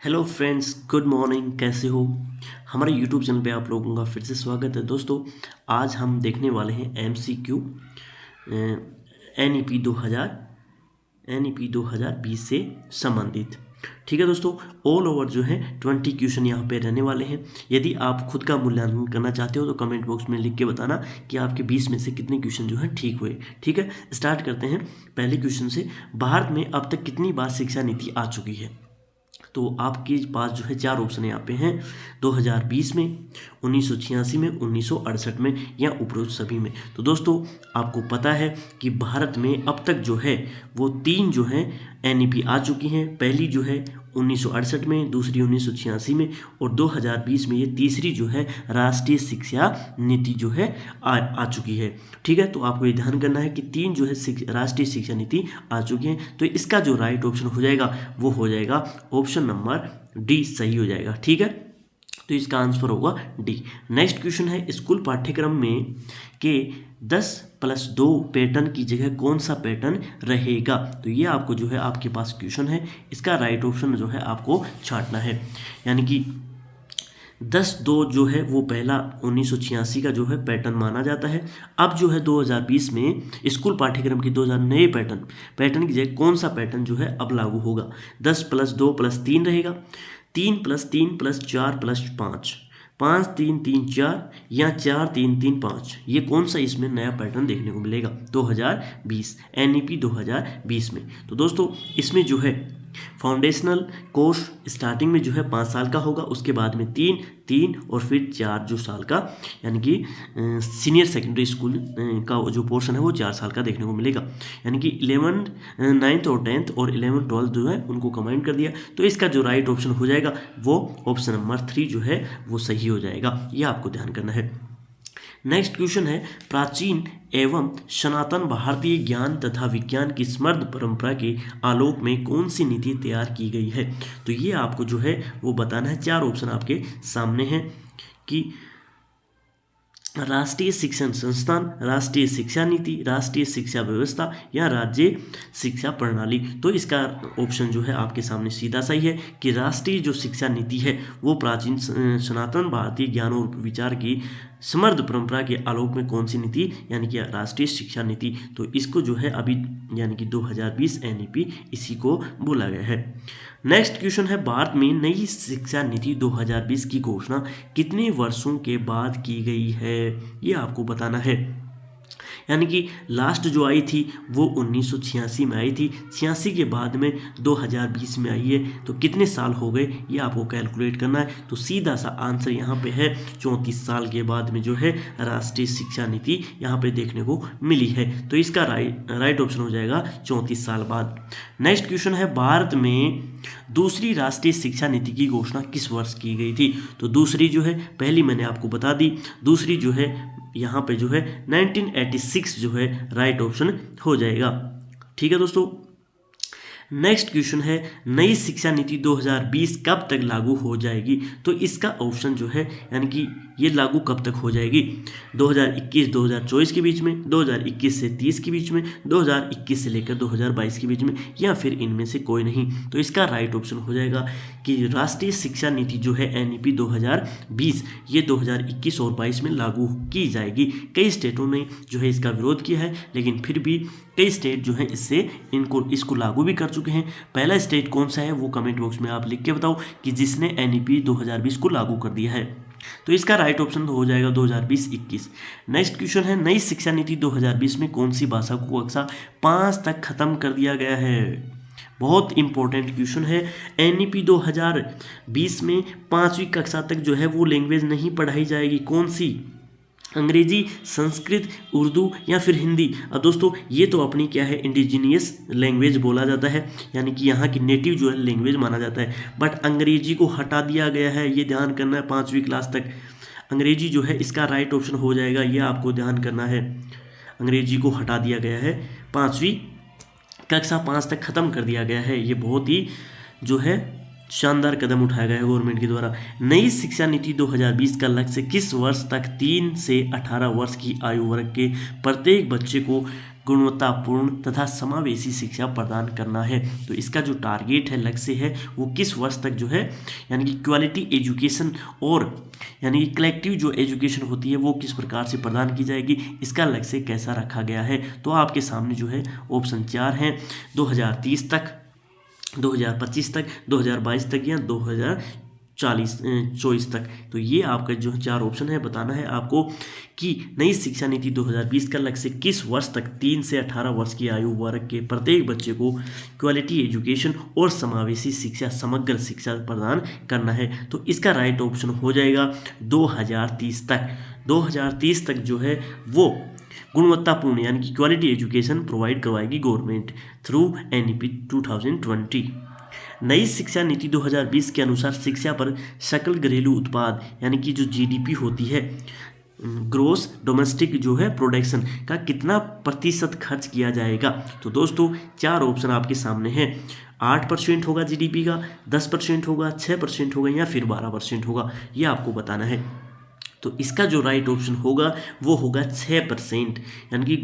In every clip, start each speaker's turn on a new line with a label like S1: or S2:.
S1: Hello friends, good morning. कैसे हो? हमारे यूट्यूब चैनल पे आप लोगों का फिर से स्वागत है। दोस्तों, आज हम देखने वाले हैं MCQ एन ई पी 2020 से संबंधित। ठीक है दोस्तों, ऑल ओवर जो है 20 क्वेश्चन यहाँ पे रहने वाले हैं। यदि आप खुद का मूल्यांकन करना चाहते हो तो कमेंट बॉक्स में लिख के बताना कि आपके 20 में से कितने क्वेश्चन जो है ठीक हुए। ठीक है, स्टार्ट करते हैं पहले क्वेश्चन से। भारत में अब तक कितनी बार शिक्षा नीति आ चुकी है? तो आपके पास जो है चार ऑप्शन यहाँ पे हैं। 2020 में, 1986 में, 1968 में या उपरोक्त सभी में। तो दोस्तों, आपको पता है कि भारत में अब तक जो है वो तीन जो है NEP आ चुकी हैं। पहली जो है 1968 में, दूसरी 1986 में और 2020 में ये तीसरी जो है राष्ट्रीय शिक्षा नीति जो है आ चुकी है। ठीक है, तो आपको ये ध्यान करना है कि तीन जो है राष्ट्रीय शिक्षा नीति आ चुकी हैं। तो इसका जो राइट ऑप्शन हो जाएगा वो हो जाएगा ऑप्शन नंबर डी, सही हो जाएगा। ठीक है, तो इसका आंसर होगा डी। नेक्स्ट क्वेश्चन है, स्कूल पाठ्यक्रम में के 10+2 पैटर्न की जगह कौन सा पैटर्न रहेगा? तो ये आपको जो है आपके पास क्वेश्चन है, इसका राइट ऑप्शन जो है आपको छांटना है। यानी कि 10-2 जो है वो पहला 1986 का जो है पैटर्न माना जाता है। अब जो है 2020 में स्कूल पाठ्यक्रम की 2000 नए पैटर्न की जगह कौन सा पैटर्न जो है अब लागू होगा? 10+2+3 रहेगा, 3+3+4+5, 5-3-3-4 या 4-3-3-5। ये कौन सा इसमें नया पैटर्न देखने को मिलेगा 2020 NEP 2020 में? तो दोस्तों, इसमें जो है फाउंडेशनल कोर्स स्टार्टिंग में जो है 5 साल का होगा, उसके बाद में 3 और फिर 4 जो साल का, यानी कि सीनियर सेकेंडरी स्कूल का जो पोर्शन है वो 4 साल का देखने को मिलेगा। यानी कि 11th 9th और 10th और 11th 12th जो है उनको कंबाइन कर दिया। तो इसका जो राइट ऑप्शन हो जाएगा वो ऑप्शन नंबर 3 जो है वो सही हो जाएगा। ये आपको ध्यान करना है। नेक्स्ट क्वेश्चन है, प्राचीन एवं सनातन भारतीय ज्ञान तथा विज्ञान की समृद्ध परंपरा के आलोक में कौन सी नीति तैयार की गई है? तो ये आपको जो है वो बताना है। चार ऑप्शन आपके सामने हैं कि राष्ट्रीय शिक्षण संस्थान, राष्ट्रीय शिक्षा नीति, राष्ट्रीय शिक्षा व्यवस्था या राज्य शिक्षा प्रणाली। तो इसका ऑप्शन जो है आपके सामने सीधा सही है कि राष्ट्रीय जो शिक्षा नीति है वो प्राचीन सनातन भारतीय ज्ञान और विचार की समृद्ध परंपरा के आलोक में कौन सी नीति, यानी कि राष्ट्रीय शिक्षा नीति। तो इसको जो है अभी यानी कि 2020 NEP इसी को बोला गया है। नेक्स्ट क्वेश्चन है, भारत में नई शिक्षा नीति 2020 की घोषणा कितने वर्षों के बाद की गई है? ये आपको बताना है। यानी कि लास्ट जो आई थी वो 1986 में आई थी, 86 के बाद में 2020 में आई है। तो कितने साल हो गए ये आपको कैलकुलेट करना है। तो सीधा सा आंसर यहाँ पे है 34 साल के बाद में जो है राष्ट्रीय शिक्षा नीति यहाँ पे देखने को मिली है। तो इसका राइट ऑप्शन हो जाएगा 34 साल बाद। नेक्स्ट क्वेश्चन है, भारत में दूसरी राष्ट्रीय शिक्षा नीति की घोषणा किस वर्ष की गई थी? तो दूसरी जो है, पहली मैंने आपको बता दी, दूसरी जो है यहाँ पे जो है 1986 जो है राइट ऑप्शन हो जाएगा। ठीक है दोस्तों, नेक्स्ट क्वेश्चन है, नई शिक्षा नीति 2020 कब तक लागू हो जाएगी? तो इसका ऑप्शन जो है यानी कि ये लागू कब तक हो जाएगी? 2021-2024 के बीच में, 2021 से 30 के बीच में, 2021 से लेकर 2022 के बीच में, या फिर इनमें से कोई नहीं। तो इसका राइट ऑप्शन हो जाएगा कि राष्ट्रीय शिक्षा नीति जो है NEP 2020 ये 2021 और 22 में लागू की जाएगी। कई स्टेटों ने जो है इसका विरोध किया है, लेकिन फिर भी कई स्टेट जो है इसको लागू भी कर चुके हैं। पहला स्टेट कौन सा है वो कमेंट बॉक्स में आप लिख के बताओ कि जिसने NEP 2020 को लागू कर दिया है। तो इसका राइट ऑप्शन हो जाएगा 2020-21। नेक्स्ट क्वेश्चन है, नई शिक्षा नीति 2020 में कौन सी भाषा को कक्षा 5 तक खत्म कर दिया गया है? बहुत इंपॉर्टेंट क्वेश्चन है। NEP 2020 में 5वीं कक्षा तक जो है वो लैंग्वेज नहीं पढ़ाई जाएगी। कौन सी? अंग्रेजी, संस्कृत, उर्दू या फिर हिंदी? अब दोस्तों, ये तो अपनी क्या है इंडिजीनियस लैंग्वेज बोला जाता है, यानी कि यहाँ की नेटिव जो है लैंग्वेज माना जाता है। बट अंग्रेजी को हटा दिया गया है, ये ध्यान करना है। 5वीं क्लास तक अंग्रेजी जो है इसका राइट ऑप्शन हो जाएगा, ये आपको ध्यान करना है। अंग्रेजी को हटा दिया गया है, 5वीं कक्षा 5 तक खत्म कर दिया गया है। ये बहुत ही जो है शानदार कदम उठाया गया है गवर्नमेंट के द्वारा। नई शिक्षा नीति 2020 का लक्ष्य किस वर्ष तक 3 से 18 वर्ष की आयु वर्ग के प्रत्येक बच्चे को गुणवत्तापूर्ण तथा समावेशी शिक्षा प्रदान करना है। तो इसका जो टारगेट है, लक्ष्य है, वो किस वर्ष तक जो है यानी कि क्वालिटी एजुकेशन और यानी कि कलेक्टिव जो एजुकेशन होती है वो किस प्रकार से प्रदान की जाएगी, इसका लक्ष्य कैसा रखा गया है। तो आपके सामने जो है ऑप्शन 4 हैं, 2030 तक, 2025 तक, 2022 तक या 2024 तक। तो ये आपका जो 4 ऑप्शन है, बताना है आपको कि नई शिक्षा नीति 2020 का लक्ष्य किस वर्ष तक 3 से 18 वर्ष की आयु वर्ग के प्रत्येक बच्चे को क्वालिटी एजुकेशन और समावेशी शिक्षा, समग्र शिक्षा प्रदान करना है। तो इसका राइट ऑप्शन हो जाएगा 2030 तक। 2030 तक जो है वो गुणवत्तापूर्ण यानी कि क्वालिटी एजुकेशन प्रोवाइड करवाएगी गवर्नमेंट थ्रू NEP 2020। नई शिक्षा नीति 2020 के अनुसार शिक्षा पर सकल घरेलू उत्पाद यानी कि जो GDP होती है, ग्रोस डोमेस्टिक जो है प्रोडक्शन का कितना प्रतिशत खर्च किया जाएगा। तो दोस्तों 4 ऑप्शन आपके सामने हैं, 8% होगा GDP का, 10% होगा, 6% होगा या फिर 12% होगा, ये आपको बताना है। तो इसका जो राइट ऑप्शन होगा वो होगा 6%, यानी कि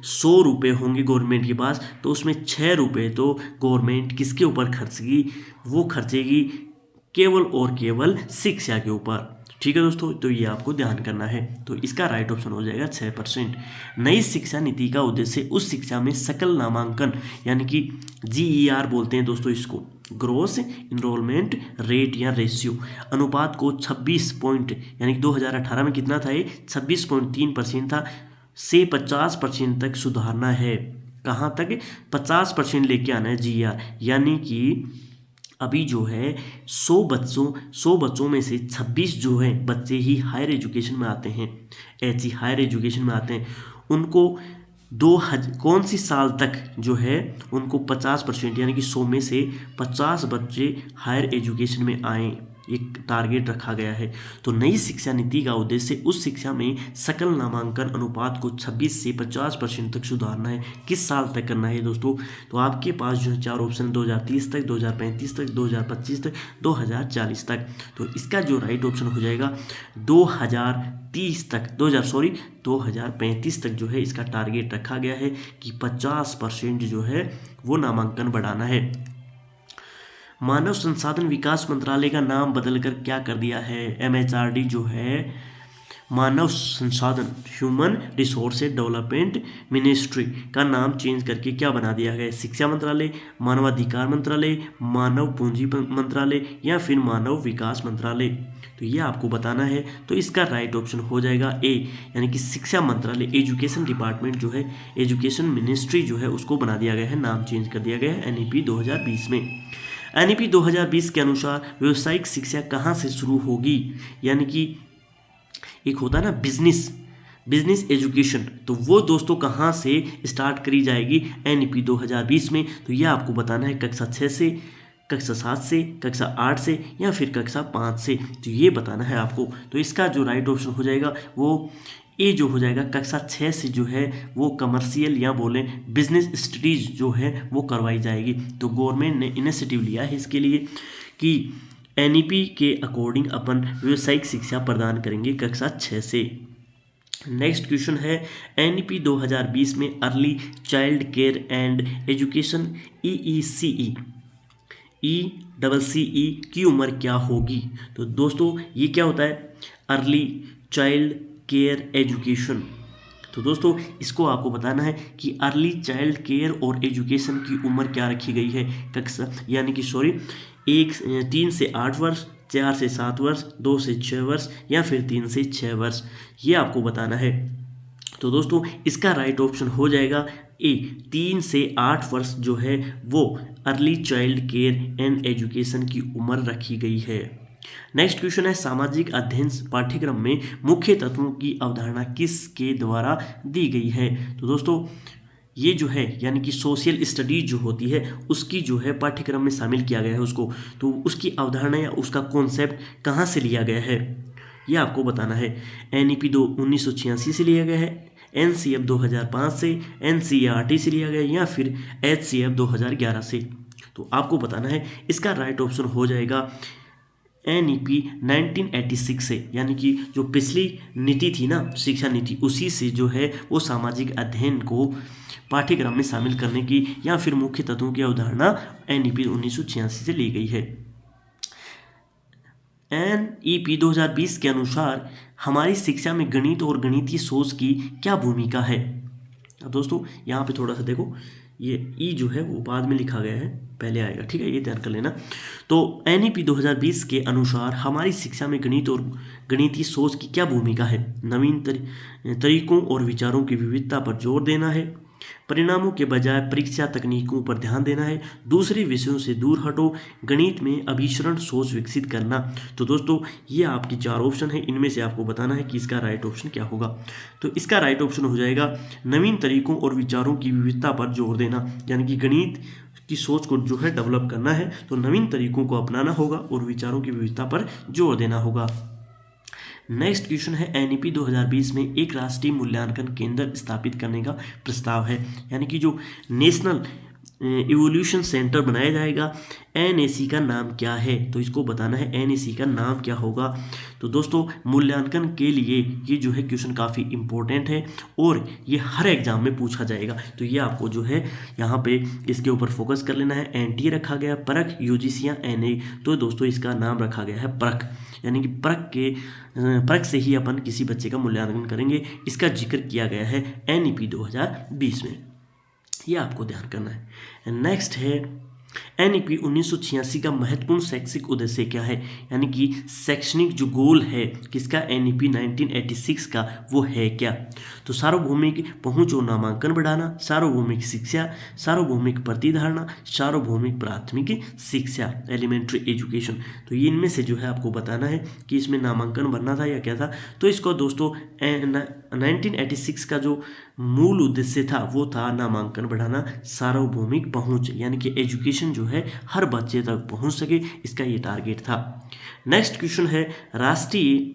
S1: 100 रुपये होंगे गवर्नमेंट के पास, तो उसमें 6 रुपये तो गवर्नमेंट किसके ऊपर खर्चेगी, वो खर्चेगी केवल और केवल शिक्षा के ऊपर। ठीक है दोस्तों, तो ये आपको ध्यान करना है। तो इसका राइट ऑप्शन हो जाएगा 6%। नई शिक्षा नीति का उद्देश्य उस शिक्षा में सकल नामांकन यानी कि GER बोलते हैं दोस्तों इसको, ग्रोस इनरोलमेंट रेट या रेशियो अनुपात को 26 पॉइंट यानी कि 2018 में कितना था, ये 26.3% था, से 50% तक सुधारना है। कहाँ तक? 50% लेके आना है GER, यानी कि अभी जो है 100 बच्चों में से 26 जो है बच्चे ही हायर एजुकेशन में आते हैं, ऐसी हायर एजुकेशन में आते हैं, उनको कौन सी साल तक जो है उनको 50% यानी कि 100 में से 50 बच्चे हायर एजुकेशन में आएँ, एक टारगेट रखा गया है। तो नई शिक्षा नीति का उद्देश्य उस शिक्षा में सकल नामांकन अनुपात को 26 से 50% तक सुधारना है। किस साल तक करना है दोस्तों? तो आपके पास जो है 4 ऑप्शन, 2030 तक, 2035 तक, 2025 तक, 2040 तक। तो इसका जो राइट ऑप्शन हो जाएगा 2035 तक जो है इसका टारगेट रखा गया है कि 50% जो है वो नामांकन बढ़ाना है। मानव संसाधन विकास मंत्रालय का नाम बदलकर क्या कर दिया है? MHRD जो है मानव संसाधन ह्यूमन रिसोर्सेज डेवलपमेंट मिनिस्ट्री का नाम चेंज करके क्या बना दिया गया? शिक्षा मंत्रालय, मानवाधिकार मंत्रालय, मानव पूंजी मंत्रालय या फिर मानव विकास मंत्रालय। तो ये आपको बताना है। तो इसका राइट ऑप्शन हो जाएगा A, यानी कि शिक्षा मंत्रालय, एजुकेशन डिपार्टमेंट जो है, एजुकेशन मिनिस्ट्री जो है उसको बना दिया गया है, नाम चेंज कर दिया गया है NEP 2020 में। NEP 2020 के अनुसार व्यावसायिक शिक्षा कहाँ से शुरू होगी? यानी कि एक होता है ना बिजनेस एजुकेशन, तो वो दोस्तों कहाँ से स्टार्ट करी जाएगी NEP 2020 में? तो ये आपको बताना है कक्षा 6 से, कक्षा 7 से, कक्षा 8 से या फिर कक्षा 5 से। तो ये बताना है आपको। तो इसका जो राइट ऑप्शन हो जाएगा वो ए जो हो जाएगा, कक्षा 6 से जो है वो कमर्शियल या बोले बिजनेस स्टडीज जो है वो करवाई जाएगी। तो गवर्नमेंट ने इनिशिएटिव लिया है इसके लिए कि NEP के अकॉर्डिंग अपन व्यावसायिक शिक्षा प्रदान करेंगे कक्षा 6 से। नेक्स्ट क्वेश्चन है NEP 2020 में early child care and education EECE की उम्र क्या होगी? तो दोस्तों ये क्या होता है? Early child care education. तो दोस्तों इसको आपको बताना है कि अर्ली चाइल्ड केयर और एजुकेशन की उम्र क्या रखी गई है कक्षा, यानी कि 3 से 8 वर्ष, 4 से 7 वर्ष, 2 से 6 वर्ष या फिर 3 से 6 वर्ष, ये आपको बताना है। तो दोस्तों इसका राइट ऑप्शन हो जाएगा ए, 3 से 8 वर्ष जो है वो early child care and education की उम्र रखी गई है। नेक्स्ट क्वेश्चन है सामाजिक अध्ययन पाठ्यक्रम में मुख्य तत्वों की अवधारणा किसके द्वारा दी गई है? तो दोस्तों ये जो है यानी कि सोशल स्टडीज जो होती है उसकी जो है पाठ्यक्रम में शामिल किया गया है उसको, तो उसकी अवधारणा या उसका कॉन्सेप्ट कहाँ से लिया गया है ये आपको बताना है। NEP 1986 से लिया गया है, NCF 2005 से, NCERT से लिया गया या फिर HCF 2011 से। तो आपको बताना है। इसका राइट ऑप्शन हो जाएगा NEP 1986 से, यानी कि जो पिछली नीति थी ना शिक्षा नीति, उसी से जो है वो सामाजिक अध्ययन को पाठ्यक्रम में शामिल करने की या फिर मुख्य तत्वों की अवधारणा NEP 1986 से ली गई है। NEP 2020 के अनुसार हमारी शिक्षा में गणित और गणितीय सोच की क्या भूमिका है। अब दोस्तों यहाँ पे थोड़ा सा देखो, ये ई जो है वो बाद में लिखा गया है, पहले आएगा, ठीक है, ये ध्यान कर लेना। तो NEP 2020 के अनुसार हमारी शिक्षा में गणित और गणितीय सोच की क्या भूमिका है। नवीन तरीकों और विचारों की विविधता पर जोर देना है, परिणामों के बजाय परीक्षा तकनीकों पर ध्यान देना है, दूसरे विषयों से दूर हटो, गणित में अभिसरण सोच विकसित करना। तो दोस्तों ये आपकी 4 ऑप्शन है, इनमें से आपको बताना है कि इसका राइट ऑप्शन क्या होगा। तो इसका राइट ऑप्शन हो जाएगा नवीन तरीकों और विचारों की विविधता पर जोर देना, यानी कि गणित की सोच को जो है डेवलप करना है तो नवीन तरीकों को अपनाना होगा और विचारों की विविधता पर जोर देना होगा। नेक्स्ट क्वेश्चन है NEP 2020 में एक राष्ट्रीय मूल्यांकन केंद्र स्थापित करने का प्रस्ताव है, यानी कि जो नेशनल इवोल्यूशन सेंटर बनाया जाएगा, NAC का नाम क्या है, तो इसको बताना है NAC का नाम क्या होगा। तो दोस्तों मूल्यांकन के लिए ये जो है क्वेश्चन काफ़ी इंपॉर्टेंट है और ये हर एग्जाम में पूछा जाएगा, तो ये आपको जो है यहाँ पे इसके ऊपर फोकस कर लेना है। NTA रखा गया परख, UGC या NA, तो दोस्तों इसका नाम रखा गया है परख, यानी कि परख से ही अपन किसी बच्चे का मूल्यांकन करेंगे। इसका जिक्र किया गया है NEP 2020 में, ये आपको ध्यान करना है। नेक्स्ट है NEP 1986 का महत्वपूर्ण शैक्षिक उद्देश्य क्या है, यानी कि शैक्षणिक जो गोल है किसका NEP 1986 का, वो है क्या। तो सार्वभौमिक पहुंच और नामांकन बढ़ाना, सार्वभौमिक शिक्षा, सार्वभौमिक प्रतिधारणा, सार्वभौमिक प्राथमिक शिक्षा, एलिमेंट्री एजुकेशन। तो ये इनमें से जो है आपको बताना है कि इसमें नामांकन बढ़ना था या क्या था। तो इसको दोस्तों 1986 का जो मूल उद्देश्य था वो था नामांकन बढ़ाना, सार्वभौमिक पहुंच, यानी कि एजुकेशन जो है हर बच्चे तक पहुंच सके, इसका ये टारगेट था। नेक्स्ट क्वेश्चन है राष्ट्रीय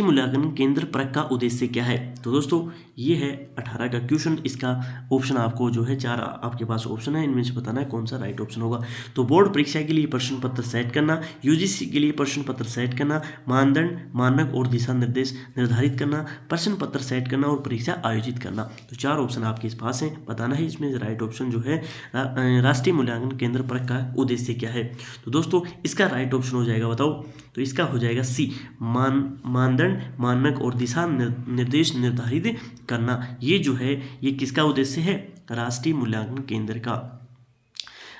S1: मूल्यांकन केंद्र परख का उद्देश्य क्या है। तो दोस्तों ये है 18 का क्वेश्चन, इसका ऑप्शन आपको जो है 4 आपके पास ऑप्शन है, इनमें से बताना है कौन सा राइट ऑप्शन होगा। तो बोर्ड परीक्षा के लिए प्रश्न पत्र सेट करना, UGC के लिए प्रश्न पत्र सेट करना, मानदंड, मानक और दिशा निर्देश निर्धारित करना, प्रश्न पत्र सेट करना और परीक्षा आयोजित करना। तो 4 ऑप्शन आपके पास हैं, बताना है इसमें राइट ऑप्शन जो है राष्ट्रीय मूल्यांकन केंद्र परख का उद्देश्य क्या है। तो दोस्तों इसका राइट ऑप्शन हो जाएगा, बताओ, तो इसका हो जाएगा C, मानदंड, मानक और दिशा निर्देश निर्धारित करना। ये जो है ये किसका उद्देश्य है, राष्ट्रीय मूल्यांकन केंद्र का।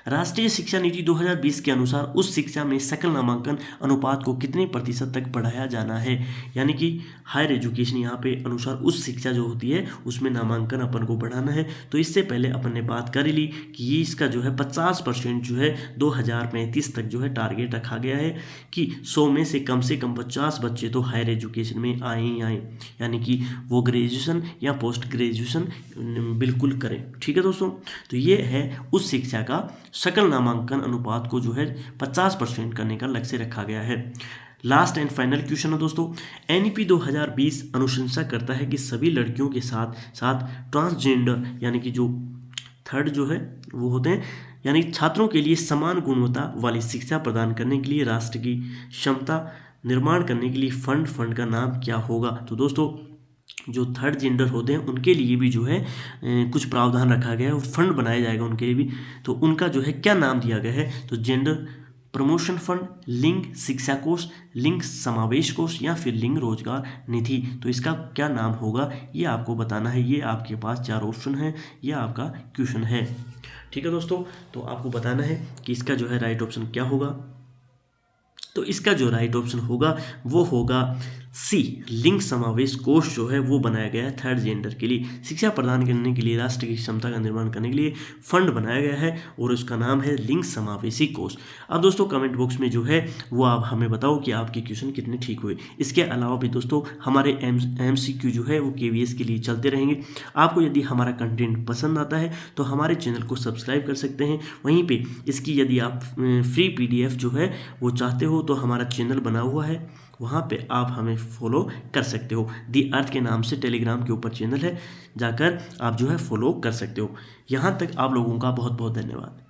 S1: राष्ट्रीय शिक्षा नीति 2020 के अनुसार उस शिक्षा में सकल नामांकन अनुपात को कितने प्रतिशत तक बढ़ाया जाना है, यानी कि हायर एजुकेशन यहाँ पे अनुसार उस शिक्षा जो होती है उसमें नामांकन अपन को बढ़ाना है। तो इससे पहले अपन ने बात कर ली कि ये इसका जो है 50% जो है 2035 तक जो है टारगेट रखा गया है कि 100 में से कम 50 बच्चे तो हायर एजुकेशन में आए ही आए, यानी कि वो ग्रेजुएशन या पोस्ट ग्रेजुएशन बिल्कुल करें। ठीक है दोस्तों, तो ये है उस शिक्षा का सकल नामांकन अनुपात को जो है 50% करने का लक्ष्य रखा गया है। लास्ट एंड फाइनल क्वेश्चन है दोस्तों, NEP 2020 अनुशंसा करता है कि सभी लड़कियों के साथ साथ ट्रांसजेंडर, यानी कि जो थर्ड जो है वो होते हैं, यानी छात्रों के लिए समान गुणवत्ता वाली शिक्षा प्रदान करने के लिए राष्ट्र की क्षमता निर्माण करने के लिए फंड का नाम क्या होगा। तो दोस्तों जो थर्ड जेंडर होते हैं उनके लिए भी जो है कुछ प्रावधान रखा गया है और फंड बनाया जाएगा उनके लिए भी। तो उनका जो है क्या नाम दिया गया है, तो जेंडर प्रमोशन फंड, लिंग शिक्षा कोष, लिंग समावेश कोष या फिर लिंग रोजगार निधि। तो इसका क्या नाम होगा ये आपको बताना है। ये आपके पास 4 ऑप्शन है, ये आपका क्वेश्चन है। ठीक है दोस्तों, तो आपको बताना है कि इसका जो है राइट ऑप्शन क्या होगा। तो इसका जो राइट ऑप्शन होगा वो होगा C, लिंग समावेश कोष जो है वो बनाया गया है थर्ड जेंडर के लिए। शिक्षा प्रदान करने के लिए राष्ट्र की क्षमता का निर्माण करने के लिए फंड बनाया गया है और उसका नाम है लिंग समावेशी कोष। अब दोस्तों कमेंट बॉक्स में जो है वो आप हमें बताओ कि आपके क्वेश्चन कितने ठीक हुए। इसके अलावा भी दोस्तों हमारे MCQ जो है वो KVS के लिए चलते रहेंगे। आपको यदि हमारा कंटेंट पसंद आता है तो हमारे चैनल को सब्सक्राइब कर सकते हैं। वहीं पर इसकी यदि आप फ्री PDF जो है वो चाहते हो तो हमारा चैनल बना हुआ है, वहाँ पे आप हमें फॉलो कर सकते हो। दी अर्थ के नाम से टेलीग्राम के ऊपर चैनल है, जाकर आप जो है फॉलो कर सकते हो। यहाँ तक आप लोगों का बहुत बहुत धन्यवाद।